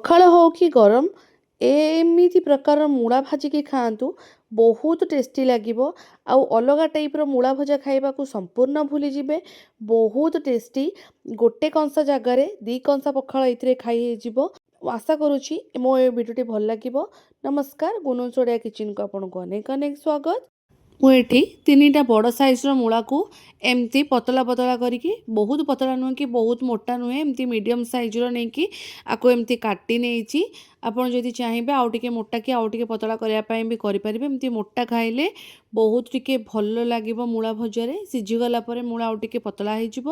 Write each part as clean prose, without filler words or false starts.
ପଖାଳ ହଉ କି ଗରମ ଏମିତି ପ୍ରକାର ମୂଳା ଭାଜିକି ଖାଆନ୍ତୁ। ବହୁତ ଟେଷ୍ଟି ଲାଗିବ। ଆଉ ଅଲଗା ଟାଇପ୍ର ମୂଳା ଭଜା ଖାଇବାକୁ ସମ୍ପୂର୍ଣ୍ଣ ଭୁଲିଯିବେ। ବହୁତ ଟେଷ୍ଟି। ଗୋଟେ କଂସା ଜାଗାରେ ଦୁଇ କଂସା ପଖାଳ ଏଥିରେ ଖାଇ ହେଇଯିବ। ମୁଁ ଆଶା କରୁଛି ମୋ ଏ ଭିଡ଼ିଓଟି ଭଲ ଲାଗିବ। ନମସ୍କାର, ଗୁନୁସ୍ ଓଡ଼ିଆ କିଚେନକୁ ଆପଣଙ୍କୁ ଅନେକ ଅନେକ ସ୍ୱାଗତ। ମୁଁ ଏଠି ତିନିଟା ବଡ଼ ସାଇଜ୍ର ମୂଳାକୁ ଏମିତି ପତଳା ପତଳା କରିକି, ବହୁତ ପତଳା ନୁହେଁ କି ବହୁତ ମୋଟା ନୁହେଁ, ଏମିତି ମିଡ଼ିୟମ୍ ସାଇଜ୍ର ନେଇକି ଆକୁ ଏମିତି କାଟି ନେଇଛି। ଆପଣ ଯଦି ଚାହିଁବେ ଆଉ ଟିକେ ମୋଟା କି ଆଉ ଟିକେ ପତଳା କରିବା ପାଇଁ ବି କରିପାରିବେ। ଏମିତି ମୋଟା ଖାଇଲେ ବହୁତ ଟିକେ ଭଲ ଲାଗିବ ମୂଳା ଭଜାରେ। ସିଝିଗଲା ପରେ ମୂଳା ଆଉ ଟିକେ ପତଳା ହେଇଯିବ।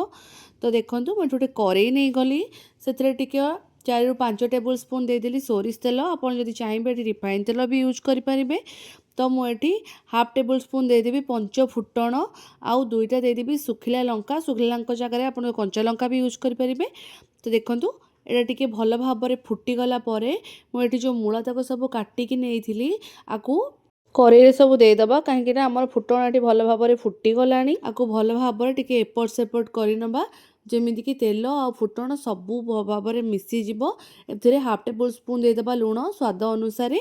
ତ ଦେଖନ୍ତୁ ମୁଁ ଏଠି ଗୋଟେ କରେଇ ନେଇଗଲି। ସେଥିରେ ଟିକେ 4 ରୁ 5 ଟେବୁଲ୍ ସ୍ପୁନ୍ ଦେଇଦେଲି ସୋରିଷ ତେଲ। ଆପଣ ଯଦି ଚାହିଁବେ ଏଠି ରିଫାଇନ୍ ତେଲ ବି ୟୁଜ୍ କରିପାରିବେ। ତ ମୁଁ ଏଠି ହାଫ୍ ଟେବୁଲ୍ ସ୍ପୁନ୍ ଦେଇଦେବି ପଞ୍ଚ ଫୁଟଣ, ଆଉ ଦୁଇଟା ଦେଇଦେବି ଶୁଖିଲା ଲଙ୍କା। ଶୁଖିଲା ଲଙ୍କା ଜାଗାରେ ଆପଣ କଞ୍ଚା ଲଙ୍କା ବି ୟୁଜ୍ କରିପାରିବେ। ତ ଦେଖନ୍ତୁ ଏଇଟା ଟିକେ ଭଲ ଭାବରେ ଫୁଟିଗଲା ପରେ ମୁଁ ଏଠି ଯେଉଁ ମୂଳା ତକ ସବୁ କାଟିକି ନେଇଥିଲି ଆକୁ କରେଇରେ ସବୁ ଦେଇଦେବା। କାହିଁକିନା ଆମର ଫୁଟଣ ଏଠି ଭଲ ଭାବରେ ଫୁଟିଗଲାଣି। ଆକୁ ଭଲ ଭାବରେ ଟିକେ ଏପଟ ସେପଟ କରିନେବା, ଯେମିତିକି ତେଲ ଆଉ ଫୁଟଣ ସବୁ ଭାବରେ ମିଶିଯିବ। ଏଥିରେ ହାଫ୍ ଟେବୁଲ୍ ସ୍ପୁନ୍ ଦେଇଦେବା ଲୁଣ, ସ୍ୱାଦ ଅନୁସାରେ।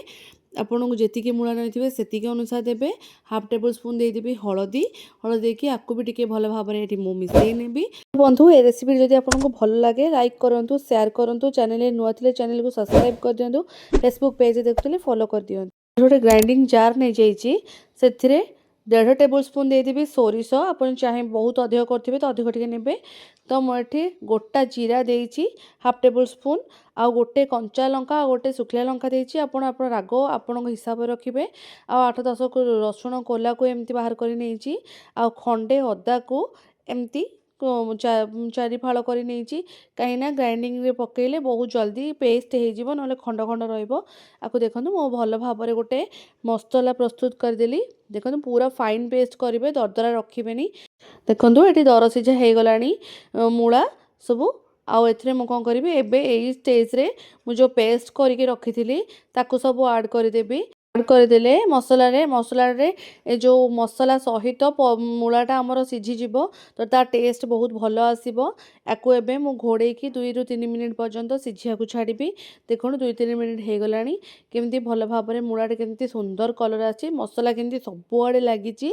ଆପଣଙ୍କୁ ଯେତିକି ମୂଳା ନେଇଥିବେ ସେତିକି ଅନୁସାରେ ଦେବେ। ହାଫ୍ ଟେବୁଲ୍ ସ୍ପୁନ୍ ଦେଇଦେବି ହଳଦୀ। ହଳଦୀ ଦେଇକି ଆକୁ ବି ଟିକେ ଭଲ ଭାବରେ ଏଠି ମୁଁ ମିଶାଇ ନେବି। ବନ୍ଧୁ, ଏ ରେସିପି ଯଦି ଆପଣଙ୍କୁ ଭଲ ଲାଗେ ଲାଇକ୍ କରନ୍ତୁ, ସେୟାର କରନ୍ତୁ। ଚ୍ୟାନେଲରେ ନୂଆ ଥିଲେ ଚ୍ୟାନେଲକୁ ସବସ୍କ୍ରାଇବ୍ କରିଦିଅନ୍ତୁ। ଫେସବୁକ୍ ପେଜ୍ ଦେଖୁଥିଲେ ଫଲୋ କରିଦିଅନ୍ତୁ। ଗୋଟେ ଗ୍ରାଇଣ୍ଡିଙ୍ଗ ଜାର୍ ନେଇଯାଇଛି। ସେଥିରେ 1.5 ଟେବୁଲ୍ ସ୍ପୁନ୍ ଦେଇଦେବି ସୋରିଷ। ଆପଣ ଚାହିଁ ବହୁତ ଅଧିକ କରିଥିବେ ତ ଅଧିକ ଟିକେ ନେବେ। ତ ମୁଁ ଏଠି ଗୋଟା ଜିରା ଦେଇଛି ହାଫ୍ ଟେବୁଲ୍ ସ୍ପୁନ୍, ଆଉ ଗୋଟେ କଞ୍ଚା ଲଙ୍କା ଆଉ ଗୋଟେ ଶୁଖିଲା ଲଙ୍କା ଦେଇଛି। ଆପଣ ରାଗ ଆପଣଙ୍କ ହିସାବରେ ରଖିବେ। ଆଉ 8-10 ରସୁଣ କୋଲାକୁ ଏମିତି ବାହାର କରି ନେଇଛି। ଆଉ ଖଣ୍ଡେ ଅଦାକୁ ଏମିତି 4 ଫାଳ କରି ନେଇଛି। କାହିଁକିନା ଗ୍ରାଇଣ୍ଡିଙ୍ଗରେ ପକେଇଲେ ବହୁତ ଜଲ୍ଦି ପେଷ୍ଟ ହେଇଯିବ, ନହେଲେ ଖଣ୍ଡ ଖଣ୍ଡ ରହିବ। ଆକୁ ଦେଖନ୍ତୁ ମୁଁ ଭଲ ଭାବରେ ଗୋଟେ ମସଲା ପ୍ରସ୍ତୁତ କରିଦେଲି। ଦେଖନ୍ତୁ ପୁରା ଫାଇନ୍ ପେଷ୍ଟ କରିବେ, ଦରଦରା ରଖିବେନି। ଦେଖନ୍ତୁ ଏଠି ଦରସିଝା ହେଇଗଲାଣି ମୂଳା ସବୁ। ଆଉ ଏଥିରେ ମୁଁ କ'ଣ କରିବି, ଏବେ ଏଇ ଷ୍ଟେଜ୍ରେ ମୁଁ ଯେଉଁ ପେଷ୍ଟ କରିକି ରଖିଥିଲି ତାକୁ ସବୁ ଆଡ଼୍ କରିଦେବି। ଆଡ଼୍ କରିଦେଲେ ମସଲାରେ ଏ ଯେଉଁ ମସଲା ସହିତ ମୂଳାଟା ଆମର ସିଝିଯିବ, ତ ତା ଟେଷ୍ଟ ବହୁତ ଭଲ ଆସିବ। ୟାକୁ ଏବେ ମୁଁ ଘୋଡ଼େଇକି 2 ରୁ 3 ମିନିଟ୍ ପର୍ଯ୍ୟନ୍ତ ସିଝିବାକୁ ଛାଡ଼ିବି। ଦେଖନ୍ତୁ 2-3 ମିନିଟ୍ ହେଇଗଲାଣି। କେମିତି ଭଲ ଭାବରେ ମୂଳାଟା କେମିତି ସୁନ୍ଦର କଲର୍ ଆସିଛି, ମସଲା କେମିତି ସବୁଆଡ଼େ ଲାଗିଛି।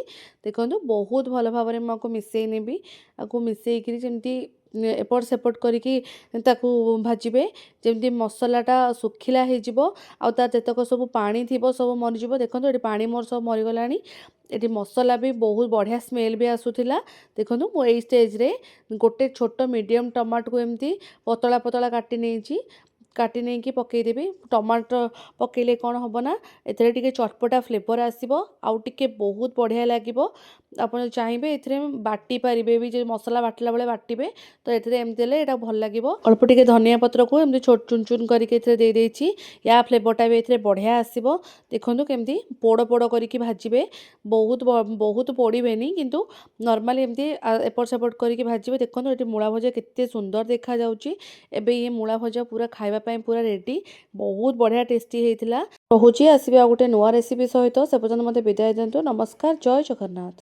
ଦେଖନ୍ତୁ ବହୁତ ଭଲ ଭାବରେ ମୁଁ ଆକୁ ମିଶାଇ ନେବି। ଆକୁ ମିଶାଇକିରି ଯେମିତି ଏପଟ ସେପଟ କରିକି ତାକୁ ଭାଜିବେ, ଯେମିତି ମସଲାଟା ଶୁଖିଲା ହେଇଯିବ। ଆଉ ତା ଯେତକ ସବୁ ପାଣି ଥିବ ସବୁ ମରିଯିବ। ଦେଖନ୍ତୁ ଏଠି ପାଣି ମୋର ସବୁ ମରିଗଲାଣି। ଏଠି ମସଲା ବି ବହୁତ ବଢ଼ିଆ ସ୍ମେଲ୍ ବି ଆସୁଥିଲା। ଦେଖନ୍ତୁ ମୁଁ ଏଇ ଷ୍ଟେଜ୍ରେ ଗୋଟେ ଛୋଟ ମିଡ଼ିୟମ୍ ଟମାଟୋକୁ ଏମିତି ପତଳା ପତଳା କାଟି ନେଇକି ପକାଇଦେବି। ଟମାଟୋ ପକାଇଲେ କ'ଣ ହେବ ନା ଏଥିରେ ଟିକେ ଚଟପଟା ଫ୍ଲେଭର୍ ଆସିବ, ଆଉ ଟିକେ ବହୁତ ବଢ଼ିଆ ଲାଗିବ। ଆପଣ ଚାହିଁବେ ଏଥିରେ ବାଟି ପାରିବେ ବି, ଯେ ମସଲା ବାଟିଲା ବେଳେ ବାଟିବେ ତ ଏଥିରେ ଏମିତି ହେଲେ ଏଇଟା ଭଲ ଲାଗିବ। ଅଳ୍ପ ଟିକେ ଧନିଆ ପତ୍ରକୁ ଏମିତି ଛୋଟ ଚୁନ ଚୁନ କରିକି ଏଥିରେ ଦେଇଦେଇଛି। ୟା ଫ୍ଲେଭର୍ଟା ବି ଏଥିରେ ବଢ଼ିଆ ଆସିବ। ଦେଖନ୍ତୁ କେମିତି ପୋଡ଼ ପୋଡ଼ କରିକି ଭାଜିବେ। ବହୁତ ପୋଡ଼ିବେନି, କିନ୍ତୁ ନର୍ମାଲି ଏମିତି ଏପଟ ସେପଟ କରିକି ଭାଜିବେ। ଦେଖନ୍ତୁ ଏଠି ମୂଳା ଭଜା କେତେ ସୁନ୍ଦର ଦେଖାଯାଉଛି। ଏବେ ଇଏ ମୂଳା ଭଜା ପୁରା ଖାଇବା ପାଇଁ ପୁରା ରେଡ଼ି। ବହୁତ ବଢ଼ିଆ ଟେଷ୍ଟି ହେଇଥିଲା। ରହୁଛି, ଆସିବେ ଆଉ ଗୋଟେ ନୂଆ ରେସିପି ସହିତ। ସେ ପର୍ଯ୍ୟନ୍ତ ମୋତେ ବିଦାୟ ଦିଅନ୍ତୁ। ନମସ୍କାର, ଜୟ ଜଗନ୍ନାଥ।